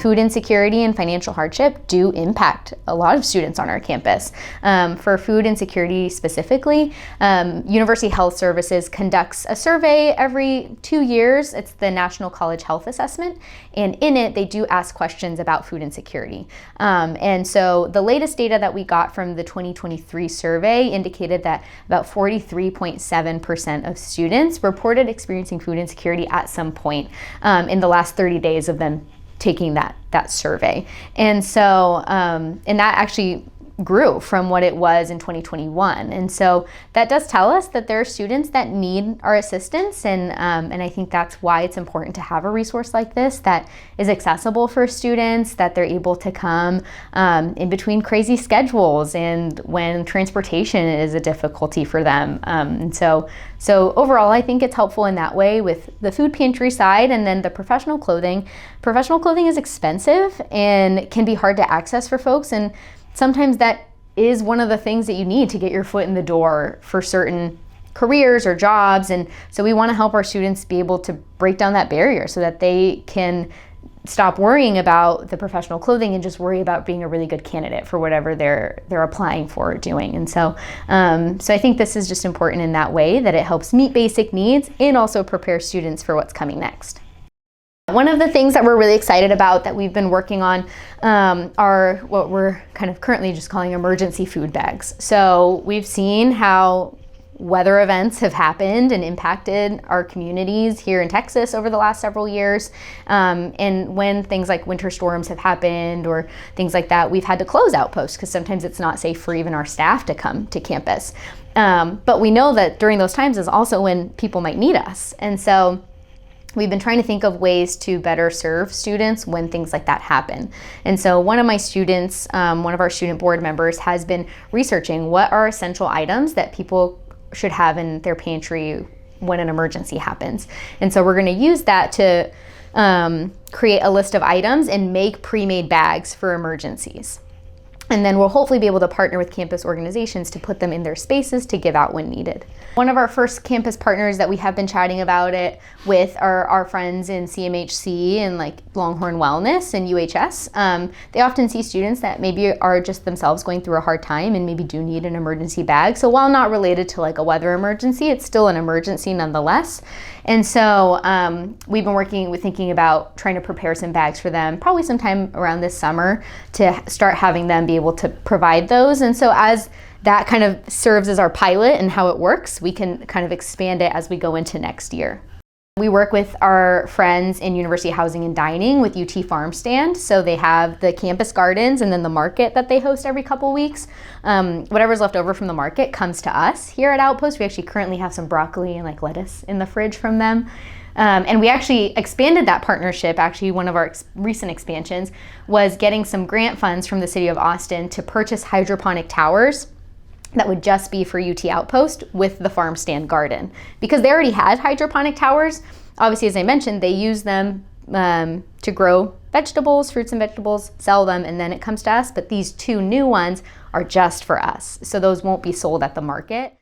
food insecurity and financial hardship do impact a lot of students on our campus. For food insecurity specifically, University Health Services conducts a survey every 2 years. It's the National College Health Assessment, and in it they do ask questions about food insecurity. And so the latest data that we got from the 2023 survey indicated that about 43.7% of students reported experiencing food insecurity at some point in the last 30 days of them taking that survey. And so, and that actually grew from what it was in 2021. And so that does tell us that there are students that need our assistance. And I think that's why it's important to have a resource like this that is accessible for students, that they're able to come in between crazy schedules and when transportation is a difficulty for them. And so overall, I think it's helpful in that way with the food pantry side. And then the professional clothing. Professional clothing is expensive and can be hard to access for folks. And sometimes that is one of the things that you need to get your foot in the door for certain careers or jobs. And so we want to help our students be able to break down that barrier so that they can stop worrying about the professional clothing and just worry about being a really good candidate for whatever they're applying for or doing. And so I think this is just important in that way, that it helps meet basic needs and also prepare students for what's coming next. One of the things that we're really excited about that we've been working on are what we're kind of currently just calling emergency food bags. So we've seen how weather events have happened and impacted our communities here in Texas over the last several years. And when things like winter storms have happened or things like that, we've had to close outposts because sometimes it's not safe for even our staff to come to campus. But we know that during those times is also when people might need us. And so we've been trying to think of ways to better serve students when things like that happen. And so one of my students, one of our student board members, has been researching what are essential items that people should have in their pantry when an emergency happens. And so we're going to use that to create a list of items and make pre-made bags for emergencies. And then we'll hopefully be able to partner with campus organizations to put them in their spaces to give out when needed. One of our first campus partners that we have been chatting about it with are our friends in CMHC and like Longhorn Wellness and UHS. They often see students that maybe are just themselves going through a hard time and maybe do need an emergency bag. So while not related to like a weather emergency, it's still an emergency nonetheless. And so we've been thinking about trying to prepare some bags for them, probably sometime around this summer, to start having them be able to provide those. And so as that kind of serves as our pilot and how it works, we can kind of expand it as we go into next year. We work with our friends in University Housing and Dining with UT Farm Stand. So they have the campus gardens and then the market that they host every couple weeks. Whatever's left over from the market comes to us here at Outpost. We actually currently have some broccoli and like lettuce in the fridge from them. And we actually expanded that partnership. Actually, one of our recent expansions was getting some grant funds from the city of Austin to purchase hydroponic towers that would just be for UT Outpost with the farm stand garden. Because they already had hydroponic towers, obviously, as I mentioned, they use them to grow vegetables, fruits and vegetables, sell them, and then it comes to us. But these two new ones are just for us. So those won't be sold at the market.